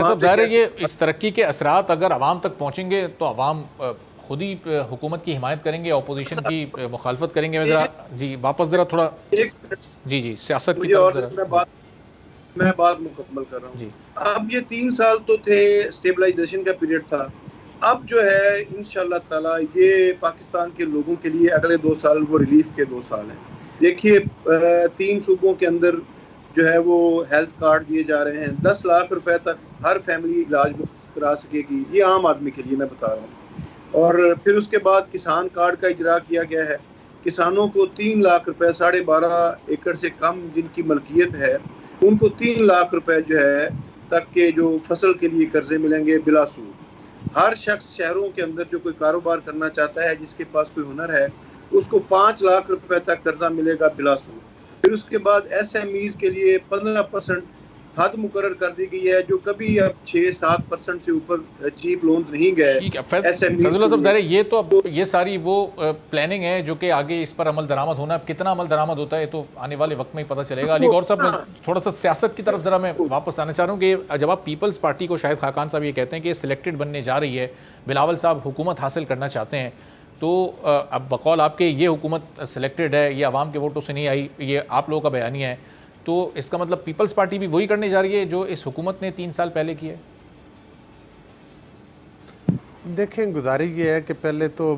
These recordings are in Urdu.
فیصل صاحب ظاہر ہے یہ اس ترقی کے اثرات اگر عوام تک پہنچیں گے تو عوام خود ہی حکومت کی حمایت کریں گے، اپوزیشن کی مخالفت کریں گے. ذرا جی واپس ذرا تھوڑا جی سیاست کی طرف ذرا. میں بات مکمل کر رہا ہوں. جی اب یہ 3 سال تو تھے، اسٹیبلائزیشن کا پیریڈ تھا. اب جو ہے انشاءاللہ تعالی یہ پاکستان کے لوگوں کے لیے اگلے 2 سال وہ ریلیف کے 2 سال ہیں. دیکھیے 3 صوبوں کے اندر جو ہے وہ ہیلتھ کارڈ دیے جا رہے ہیں. 10 لاکھ روپے تک ہر فیملی علاج مفت کرا سکے گی. یہ عام آدمی کے لیے میں بتا رہا ہوں. اور پھر اس کے بعد کسان کارڈ کا اجرا کیا گیا ہے. کسانوں کو 3 لاکھ روپے 12.5 ایکڑ سے کم جن کی ملکیت ہے ان کو 3 لاکھ روپے جو ہے تک کے جو فصل کے لیے قرضے ملیں گے بلا سود. ہر شخص شہروں کے اندر جو کوئی کاروبار کرنا چاہتا ہے، جس کے پاس کوئی ہنر ہے، اس کو 5 لاکھ روپے تک قرضہ ملے گا بلا سود. پھر اس کے بعد ایس ایم ایز کے لیے 15% حد مقرر کر دی گئی ہے، جو کبھی اب 6-7% سے اوپر چیپ لونز نہیں گئے. ٹھیک ہے فیضل اللہ صاحب ظاہر یہ تو اب یہ ساری وہ پلاننگ ہے جو کہ آگے اس پر عمل درآمد ہونا. اب کتنا عمل درآمد ہوتا ہے تو آنے والے وقت میں ہی پتہ چلے گا. علی گور صاحب میں تھوڑا سا سیاست کی طرف ذرا میں واپس آنا چاہ رہا ہوں کہ جب آپ پیپلز پارٹی کو شاہد خاقان صاحب یہ کہتے ہیں کہ سلیکٹڈ بننے جا رہی ہے، بلاول صاحب حکومت حاصل کرنا چاہتے ہیں، تو اب بقول آپ کے یہ حکومت سلیکٹڈ ہے، یہ عوام کے ووٹوں سے نہیں آئی، یہ آپ لوگوں کا بیانیہ ہے، تو اس کا مطلب پیپلز پارٹی بھی وہی کرنے جا رہی ہے جو اس حکومت نے 3 سال پہلے کی ہے؟ دیکھیں گزارش یہ ہے کہ پہلے تو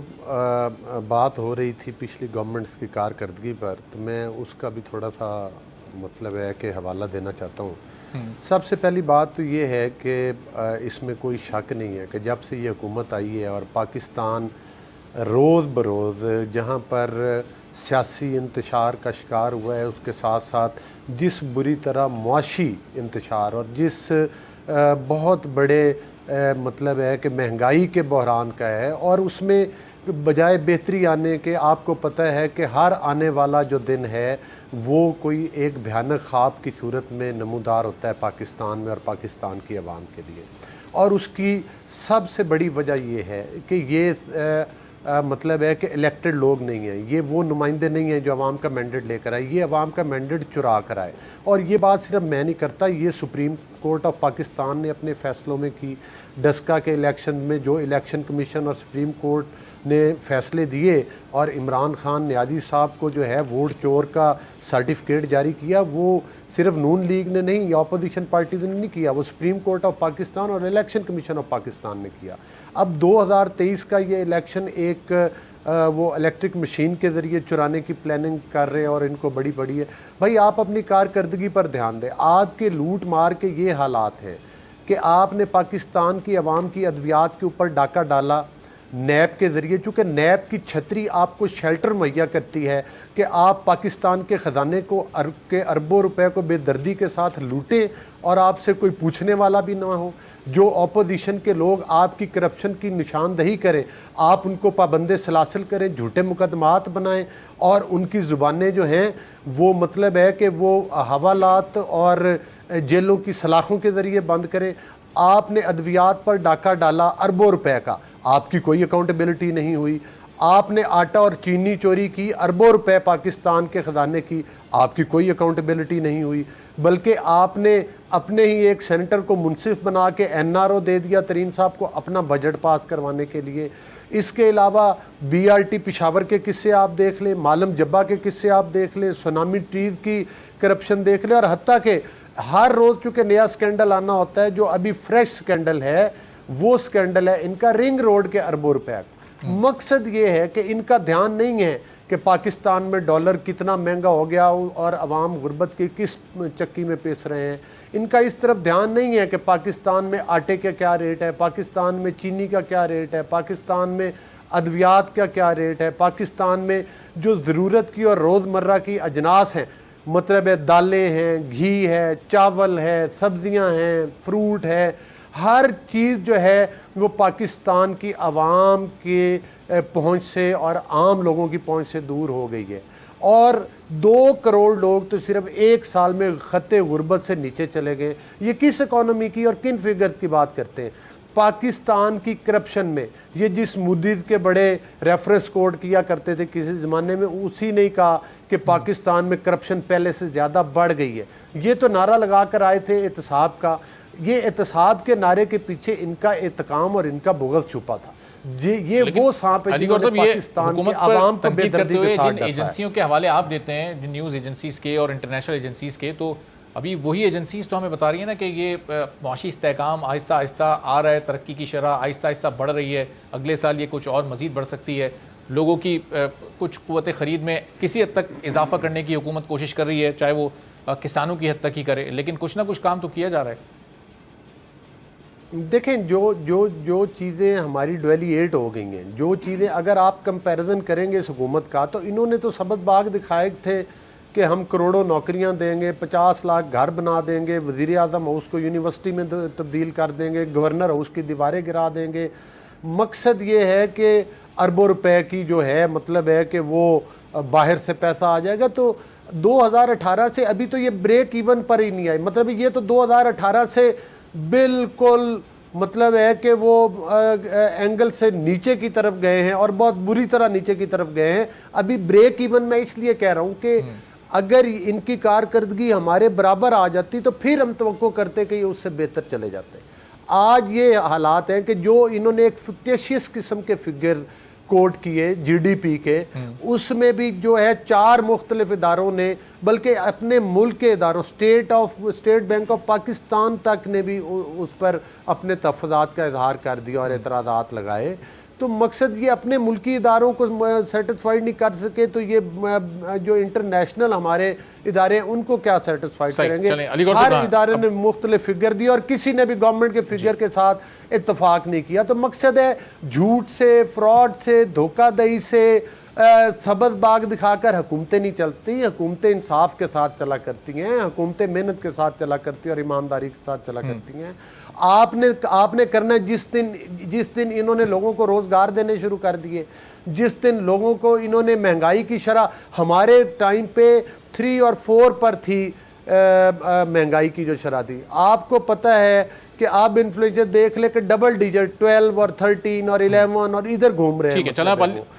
بات ہو رہی تھی پچھلی گورنمنٹس کی کارکردگی پر، تو میں اس کا بھی تھوڑا سا مطلب ہے کہ حوالہ دینا چاہتا ہوں. سب سے پہلی بات تو یہ ہے کہ اس میں کوئی شک نہیں ہے کہ جب سے یہ حکومت آئی ہے اور پاکستان روز بروز جہاں پر سیاسی انتشار کا شکار ہوا ہے، اس کے ساتھ ساتھ جس بری طرح معاشی انتشار اور جس بہت بڑے مطلب ہے کہ مہنگائی کے بحران کا ہے، اور اس میں بجائے بہتری آنے کے آپ کو پتہ ہے کہ ہر آنے والا جو دن ہے وہ کوئی ایک بھیانک خواب کی صورت میں نمودار ہوتا ہے پاکستان میں اور پاکستان کی عوام کے لیے. اور اس کی سب سے بڑی وجہ یہ ہے کہ یہ مطلب ہے کہ الیکٹڈ لوگ نہیں ہیں، یہ وہ نمائندے نہیں ہیں جو عوام کا مینڈیٹ لے کر آئے، یہ عوام کا مینڈیٹ چرا کر آئے. اور یہ بات صرف میں نہیں کرتا، یہ سپریم کورٹ آف پاکستان نے اپنے فیصلوں میں کی. ڈسکا کے الیکشن میں جو الیکشن کمیشن اور سپریم کورٹ نے فیصلے دیے اور عمران خان نیازی صاحب کو جو ہے ووٹ چور کا سرٹیفکیٹ جاری کیا، وہ صرف نون لیگ نے نہیں یا اپوزیشن پارٹیز نے نہیں کیا، وہ سپریم کورٹ آف پاکستان اور الیکشن کمیشن آف پاکستان نے کیا. اب 2023 کا یہ الیکشن ایک وہ الیکٹرک مشین کے ذریعے چرانے کی پلاننگ کر رہے ہیں اور ان کو بڑی ہے. بھائی آپ اپنی کارکردگی پر دھیان دیں. آپ کے لوٹ مار کے یہ حالات ہیں کہ آپ نے پاکستان کی عوام کی ادویات کے اوپر ڈاکہ ڈالا نیب کے ذریعے، چونکہ نیب کی چھتری آپ کو شیلٹر مہیا کرتی ہے کہ آپ پاکستان کے خزانے کو اربوں روپے کو بے دردی کے ساتھ لوٹیں اور آپ سے کوئی پوچھنے والا بھی نہ ہو. جو اپوزیشن کے لوگ آپ کی کرپشن کی نشاندہی کریں، آپ ان کو پابند سلاسل کریں، جھوٹے مقدمات بنائیں اور ان کی زبانیں جو ہیں وہ مطلب ہے کہ وہ حوالات اور جیلوں کی سلاخوں کے ذریعے بند کریں. آپ نے ادویات پر ڈاکہ ڈالا اربوں روپے کا، آپ کی کوئی اکاؤنٹیبلٹی نہیں ہوئی. آپ نے آٹا اور چینی چوری کی اربوں روپے پاکستان کے خزانے کی، آپ کی کوئی اکاؤنٹیبلٹی نہیں ہوئی، بلکہ آپ نے اپنے ہی ایک سینیٹر کو منصف بنا کے این آر او دے دیا ترین صاحب کو اپنا بجٹ پاس کروانے کے لیے. اس کے علاوہ بی آر ٹی پشاور کے قصے آپ دیکھ لیں، معلم جبہ کے قصے آپ دیکھ لیں، سونامی ٹریز کی کرپشن دیکھ لیں، اور حتیٰ کہ ہر روز چونکہ نیا سکینڈل آنا ہوتا ہے، جو ابھی فریش سکینڈل ہے وہ سکینڈل ہے ان کا رنگ روڈ کے اربوں روپے. مقصد یہ ہے کہ ان کا دھیان نہیں ہے کہ پاکستان میں ڈالر کتنا مہنگا ہو گیا اور عوام غربت کی کس چکی میں پیس رہے ہیں. ان کا اس طرف دھیان نہیں ہے کہ پاکستان میں آٹے کا کیا ریٹ ہے، پاکستان میں چینی کا کیا ریٹ ہے، پاکستان میں ادویات کا کیا ریٹ ہے، پاکستان میں جو ضرورت کی اور روزمرہ کی اجناس ہیں، مطلب ہے دالیں ہیں، گھی ہے، چاول ہے، سبزیاں ہیں، فروٹ ہے، ہر چیز جو ہے وہ پاکستان کی عوام کے پہنچ سے اور عام لوگوں کی پہنچ سے دور ہو گئی ہے. اور 2 کروڑ لوگ تو صرف 1 سال میں خط غربت سے نیچے چلے گئے. یہ کس اکانومی کی اور کن فگرز کی بات کرتے ہیں؟ پاکستان کی کرپشن میں یہ جس مودیز کے بڑے ریفرنس کوٹ کیا کرتے تھے کسی زمانے میں، اسی نے کہا کہ پاکستان میں کرپشن پہلے سے زیادہ بڑھ گئی ہے. یہ تو نعرہ لگا کر آئے تھے احتساب کا. یہ احتساب کے نعرے کے پیچھے ان کا احتکام اور ان کا بغض چھپا تھا. یہ وہ سانپ ہے جنہوں نے پاکستان کے عوام کو بے دردی کے ساتھ ڈسا ہے. ایجنسیوں کے حوالے آپ دیتے ہیں جن نیوز ایجنسیز کے اور انٹرنیشنل ایجنسیز کے, تو ابھی وہی ایجنسیز تو ہمیں بتا رہی ہیں نا کہ یہ معاشی استحکام آہستہ آہستہ آ رہا ہے, ترقی کی شرح آہستہ آہستہ بڑھ رہی ہے, اگلے سال یہ کچھ اور مزید بڑھ سکتی ہے, لوگوں کی کچھ قوت خرید میں کسی حد تک اضافہ کرنے کی حکومت کوشش کر رہی ہے, چاہے وہ کسانوں کی حد تک ہی کرے, لیکن کچھ نہ کچھ کام تو کیا جا رہا ہے. دیکھیں جو چیزیں ہماری ڈویلیٹ ہو گئی ہیں, جو چیزیں اگر آپ کمپیریزن کریں گے اس حکومت کا, تو انہوں نے تو سبز باغ دکھائے تھے کہ ہم کروڑوں نوکریاں دیں گے, 50 لاکھ گھر بنا دیں گے, وزیر اعظم ہاؤس کو یونیورسٹی میں تبدیل کر دیں گے, گورنر ہاؤس کی دیواریں گرا دیں گے. مقصد یہ ہے کہ اربوں روپے کی جو ہے مطلب ہے کہ وہ باہر سے پیسہ آ جائے گا. تو 2018 سے ابھی تو یہ بریک ایون پر ہی نہیں آئی, مطلب یہ تو 2018 سے بالکل مطلب ہے کہ وہ اینگل سے نیچے کی طرف گئے ہیں اور بہت بری طرح نیچے کی طرف گئے ہیں. ابھی بریک ایون میں اس لیے کہہ رہا ہوں کہ اگر ان کی کارکردگی ہمارے برابر آ جاتی تو پھر ہم توقع کرتے کہ یہ اس سے بہتر چلے جاتے. آج یہ حالات ہیں کہ جو انہوں نے ایک فکٹیشیس قسم کے فگر کوٹ کیے جی ڈی پی کے, اس میں بھی جو ہے 4 مختلف اداروں نے, بلکہ اپنے ملک کے اداروں اسٹیٹ بینک آف پاکستان تک نے بھی اس پر اپنے تحفظات کا اظہار کر دیا اور اعتراضات لگائے. تو مقصد یہ اپنے ملکی اداروں کو سیٹسفائیڈ نہیں کر سکے تو یہ جو انٹرنیشنل ہمارے ادارے ہیں ان کو کیا سیٹسفائیڈ کریں گے. ہر ادارے نے مختلف فگر دی اور کسی نے بھی گورنمنٹ کے فگر کے ساتھ اتفاق نہیں کیا. تو مقصد ہے جھوٹ سے, فراڈ سے, دھوکہ دہی سے, سبز باغ دکھا کر حکومتیں نہیں چلتی. حکومتیں انصاف کے ساتھ چلا کرتی ہیں, حکومتیں محنت کے ساتھ چلا کرتی ہیں اور ایمانداری کے ساتھ چلا کرتی ہیں. آپ نے کرنا جس دن انہوں نے لوگوں کو روزگار دینے شروع کر دیے, جس دن لوگوں کو انہوں نے مہنگائی کی شرح ہمارے ٹائم پہ 3 اور 4 پر تھی مہنگائی کی جو شرح تھی. آپ کو پتہ ہے کہ آپ انفلیشن دیکھ لیں کہ ڈبل ڈیجٹ 12 اور 13 اور 11 اور ادھر گھوم رہے ہیں. ٹھیک ہے, چلا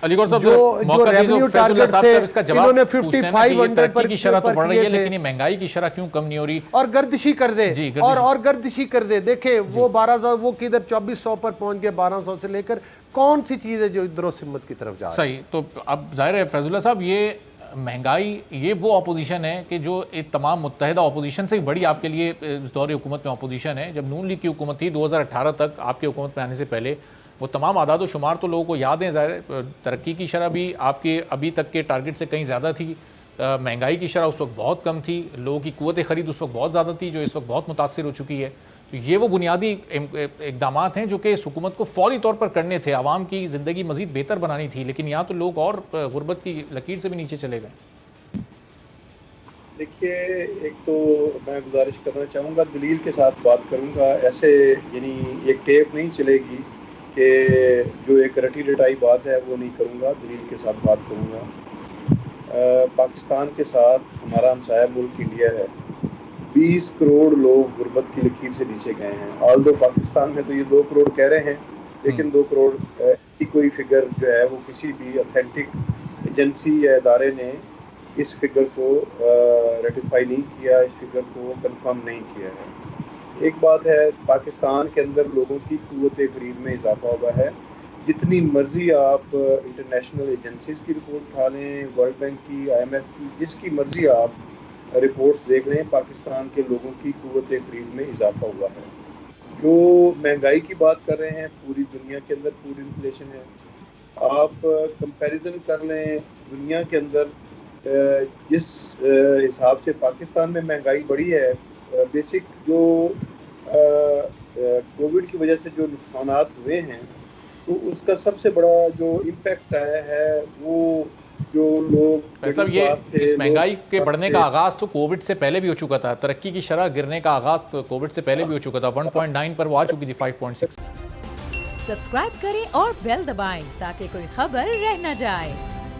علی گور صاحب جو ریونیو ٹارگٹ سے انہوں نے 5500 پر کی شرح تو بڑھ رہی ہے, لیکن یہ مہنگائی کی شرح کیوں کم نہیں ہو رہی؟ اور گردشی کر دے اور گردشی کر دے. دیکھیں وہ 1200 وہ کدھر 2400 پر پہنچ گئے, 1200 سے لے کر کون سی چیز ہے جو ادھر و سمت کی طرف جا رہی ہے. صحیح. تو اب ظاہر ہے فیض اللہ صاحب, یہ مہنگائی یہ وہ اپوزیشن ہے کہ جو ایک تمام متحدہ اپوزیشن سے بڑی آپ کے لیے اس دور حکومت میں اپوزیشن ہے. جب نون لیگ کی حکومت تھی 2018 تک, آپ کی حکومت میں آنے سے پہلے, وہ تمام اعداد و شمار تو لوگوں کو یاد ہیں. ظاہر ہے ترقی کی شرح بھی آپ کے ابھی تک کے ٹارگٹ سے کہیں زیادہ تھی, مہنگائی کی شرح اس وقت بہت کم تھی, لوگوں کی قوت خرید اس وقت بہت زیادہ تھی جو اس وقت بہت متاثر ہو چکی ہے. تو یہ وہ بنیادی اقدامات ہیں جو کہ اس حکومت کو فوری طور پر کرنے تھے, عوام کی زندگی مزید بہتر بنانی تھی, لیکن یہاں تو لوگ اور غربت کی لکیر سے بھی نیچے چلے گئے. دیکھیے, ایک تو میں گزارش کرنا چاہوں گا, دلیل کے ساتھ بات کروں گا. ایسے یعنی ایک ٹیپ نہیں چلے گی کہ جو ایک رٹی رٹائی بات ہے وہ نہیں کروں گا, دلیل کے ساتھ بات کروں گا. پاکستان کے ساتھ ہمارا ہمسایہ ملک انڈیا ہے. 20 کروڑ لوگ غربت کی لکیر سے نیچے گئے ہیں. آلدو پاکستان میں تو یہ 2 کروڑ کہہ رہے ہیں, لیکن 2 کروڑ کی کوئی فگر جو ہے وہ کسی بھی اتھینٹک ایجنسی یا ادارے نے اس فگر کو ریٹیفائی نہیں کیا, اس فگر کو کنفرم نہیں کیا ہے. ایک بات ہے, پاکستان کے اندر لوگوں کی قوت خرید میں اضافہ ہوا ہے. جتنی مرضی آپ انٹرنیشنل ایجنسیز کی رپورٹ اٹھا لیں, ورلڈ بینک کی, IMF کی, جس کی مرضی آپ رپورٹس دیکھ لیں, پاکستان کے لوگوں کی قوت خرید میں اضافہ ہوا ہے. جو مہنگائی کی بات کر رہے ہیں, پوری دنیا کے اندر فوڈ انفلیشن ہے. آپ کمپیریزن کر لیں دنیا کے اندر جس حساب سے پاکستان میں مہنگائی بڑھی ہے, بیسک جو کووڈ کی وجہ سے جو نقصانات ہوئے ہیں, تو اس کا سب سے بڑا جو امپیکٹ آیا ہے وہ جو لوگ صاحب, یہ اس مہنگائی کے بڑھنے کا آغاز تو کووڈ سے پہلے بھی ہو چکا تھا. ترقی کی شرح گرنے کا آغاز تو کووڈ سے پہلے بھی ہو چکا تھا. 1.9 پر وہ آ چکی تھی 5.6. سبسکرائب کریں اور بیل دبائیں تاکہ کوئی خبر رہ نہ جائے.